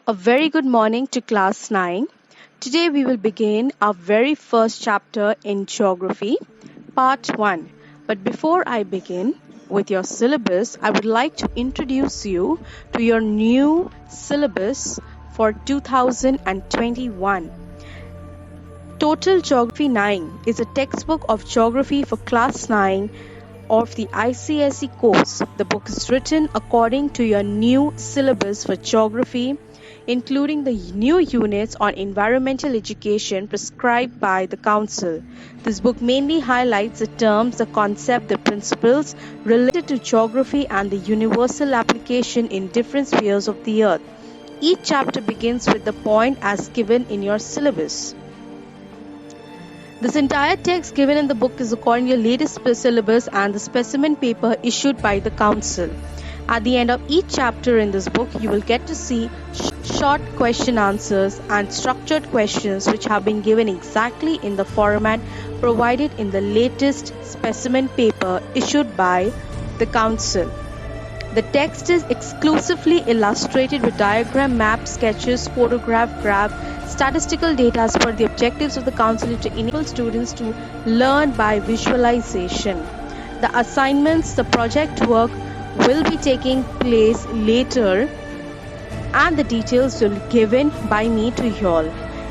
A very good morning to class 9. Today we will begin our very first chapter in geography, part 1. But before I begin with your syllabus, I would like to introduce you to your new syllabus for 2021. Total Geography 9 is a textbook of geography for class 9 of the ICSE course. The book is written according to your new syllabus for geography, including the new units on environmental education prescribed by the Council. This book mainly highlights the terms, the concept, the principles related to geography and the universal application in different spheres of the earth. Each chapter begins with the point as given in your syllabus. This entire text given in the book is according to your latest syllabus and the specimen paper issued by the Council. At the end of each chapter in this book, you will get to see short question answers and structured questions which have been given exactly in the format provided in the latest specimen paper issued by the Council. The text is exclusively illustrated with diagram, map, sketches, photograph, graph, statistical data as per the objectives of the Council to enable students to learn by visualization. The assignments, the project work will be taking place later and the details will be given by me to you all.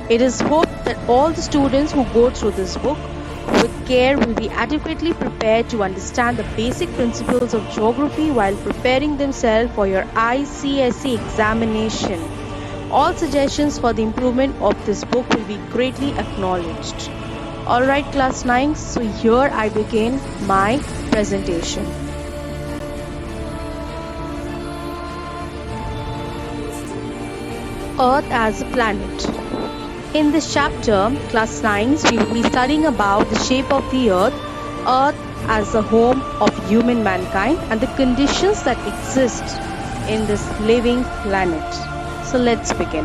It is hoped that all the students who go through this book with care will be adequately prepared to understand the basic principles of geography while preparing themselves for your ICSE examination. All suggestions for the improvement of this book will be greatly acknowledged. Alright class 9, so here I begin my presentation. Earth as a planet. In this chapter, class 9s, we will be studying about the shape of the Earth as the home of human mankind and the conditions that exist in this living planet. So let's begin.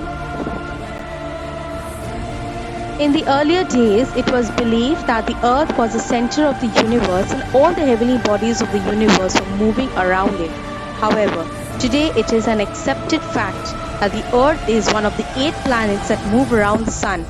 In the earlier days, it was believed that the Earth was the center of the universe and all the heavenly bodies of the universe were moving around it. However, today it is an accepted fact that the Earth is one of the 8 planets that move around the Sun.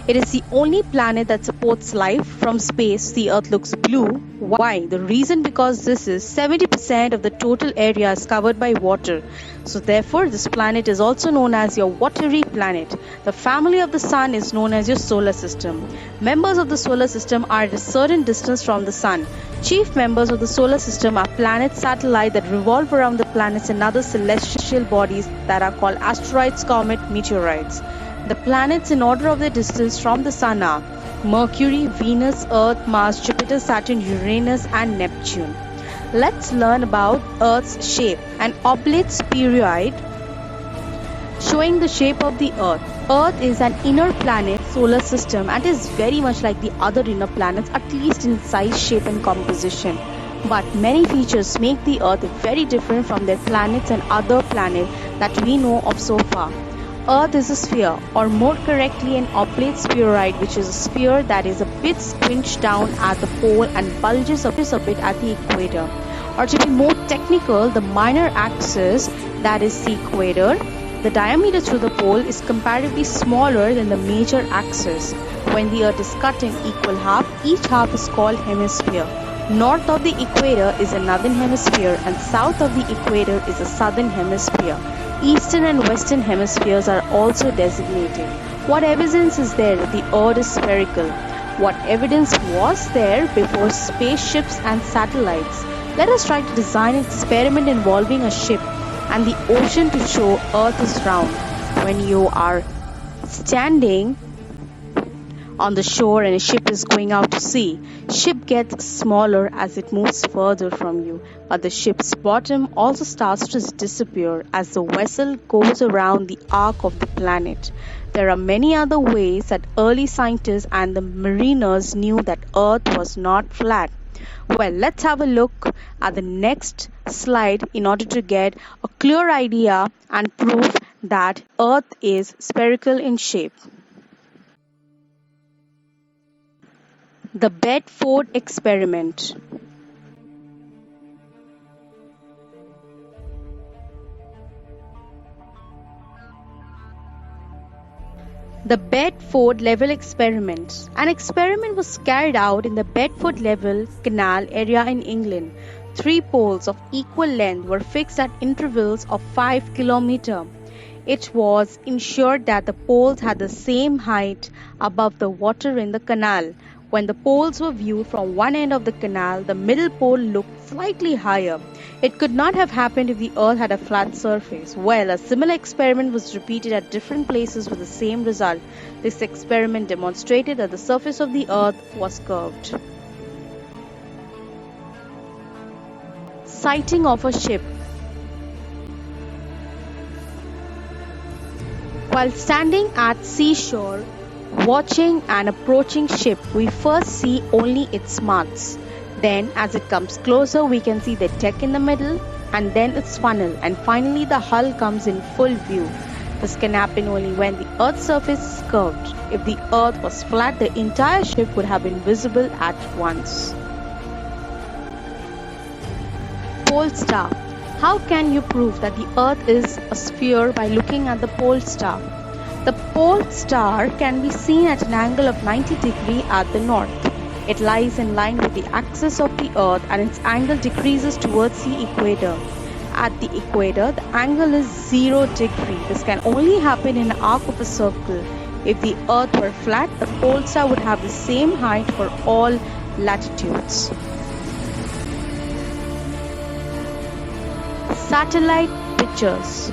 It is the only planet that supports life. From space, the Earth looks blue. Why? The reason because this is 70% of the total area is covered by water. So therefore, this planet is also known as your watery planet. The family of the Sun is known as your solar system. Members of the solar system are at a certain distance from the Sun. Chief members of the solar system are planets, satellites that revolve around the planets and other celestial bodies that are called asteroids, comets, meteorites. The planets in order of their distance from the Sun are Mercury, Venus, Earth, Mars, Jupiter, Saturn, Uranus and Neptune. Let's learn about Earth's shape. An oblate spheroid showing the shape of the Earth. Earth is an inner planet solar system and is very much like the other inner planets, at least in size, shape and composition. But many features make the Earth very different from their planets and other planets that we know of so far. Earth is a sphere, or more correctly an oblate spheroid, which is a sphere that is a bit squinched down at the pole and bulges a bit at the equator. Or to be more technical, the minor axis, that is the equator, the diameter through the pole is comparatively smaller than the major axis. When the Earth is cut in equal half, each half is called hemisphere. North of the equator is a northern hemisphere and south of the equator is a southern hemisphere. Eastern and western hemispheres are also designated. What evidence is there that the Earth is spherical? What evidence was there before spaceships and satellites? Let us try to design an experiment involving a ship and the ocean to show Earth is round. When you are standing on the shore and a ship is going out to sea, ship gets smaller as it moves further from you, but the ship's bottom also starts to disappear as the vessel goes around the arc of the planet. There are many other ways that early scientists and the mariners knew that Earth was not flat. Well, let's have a look at the next slide in order to get a clear idea and proof that Earth is spherical in shape. The Bedford Experiment. The Bedford Level Experiment. An experiment was carried out in the Bedford Level Canal area in England. 3 poles of equal length were fixed at intervals of 5 km. It was ensured that the poles had the same height above the water in the canal. When the poles were viewed from one end of the canal, the middle pole looked slightly higher. It could not have happened if the earth had a flat surface. Well, a similar experiment was repeated at different places with the same result. This experiment demonstrated that the surface of the earth was curved. Sighting of a ship. While standing at seashore, watching an approaching ship, we first see only its masts. Then, as it comes closer, we can see the deck in the middle, and then its funnel, and finally the hull comes in full view. This can happen only when the Earth's surface is curved. If the Earth was flat, the entire ship would have been visible at once. Pole star. How can you prove that the Earth is a sphere by looking at the pole star? The pole star can be seen at an angle of 90 degrees at the north. It lies in line with the axis of the Earth and its angle decreases towards the equator. At the equator, the angle is 0 degrees. This can only happen in an arc of a circle. If the Earth were flat, the pole star would have the same height for all latitudes. Satellite pictures.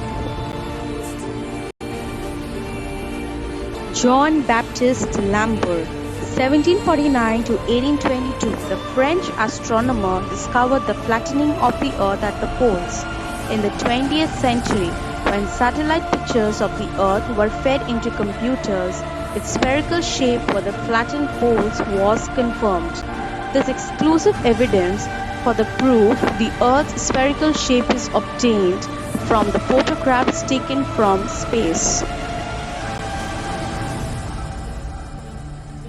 John Baptiste Lambert, 1749 to 1822, the French astronomer discovered the flattening of the Earth at the poles. In the 20th century, when satellite pictures of the Earth were fed into computers, its spherical shape for the flattened poles was confirmed. This exclusive evidence for the proof the Earth's spherical shape is obtained from the photographs taken from space.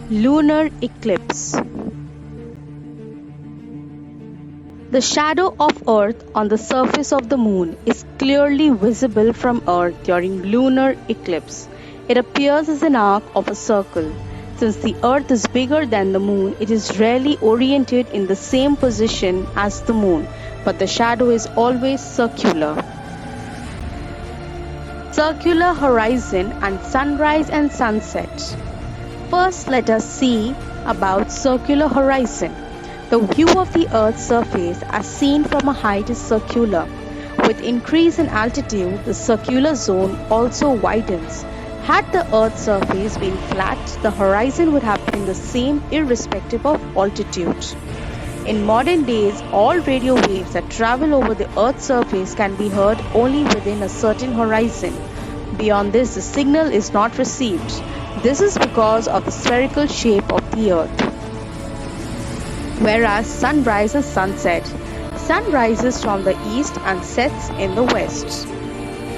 Lunar eclipse. The shadow of Earth on the surface of the Moon is clearly visible from Earth during lunar eclipse. It appears as an arc of a circle. Since the Earth is bigger than the Moon, it is rarely oriented in the same position as the Moon, but the shadow is always circular. Circular horizon and sunrise and sunset. First, let us see about circular horizon. The view of the Earth's surface as seen from a height is circular. With increase in altitude, the circular zone also widens. Had the Earth's surface been flat, the horizon would have been the same irrespective of altitude. In modern days, all radio waves that travel over the Earth's surface can be heard only within a certain horizon. Beyond this, the signal is not received. This is because of the spherical shape of the Earth. Whereas sunrise and sunset. Sun rises from the east and sets in the west.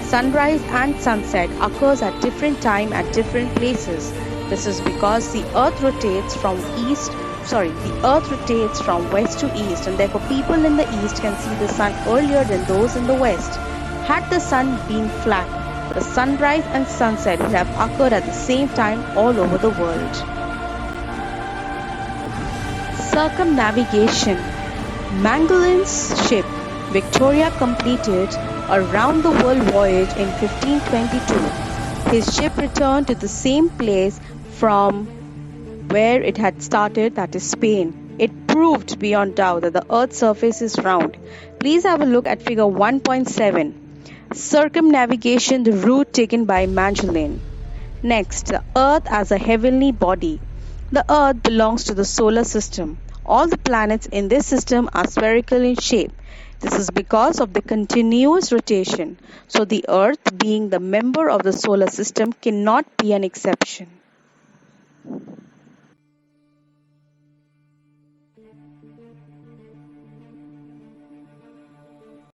Sunrise and sunset occurs at different time at different places. This is because the Earth rotates from west to east, and therefore people in the east can see the sun earlier than those in the west. Had the sun been flat, the sunrise and sunset would have occurred at the same time all over the world. Circumnavigation. Magellan's ship Victoria completed a round-the-world voyage in 1522. His ship returned to the same place from where it had started, that is Spain. It proved beyond doubt that the Earth's surface is round. Please have a look at figure 1.7. Circumnavigation, the route taken by Magellan. Next, the Earth as a heavenly body. The Earth belongs to the solar system. All the planets in this system are spherical in shape. This is because of the continuous rotation. So the Earth, being the member of the solar system, cannot be an exception.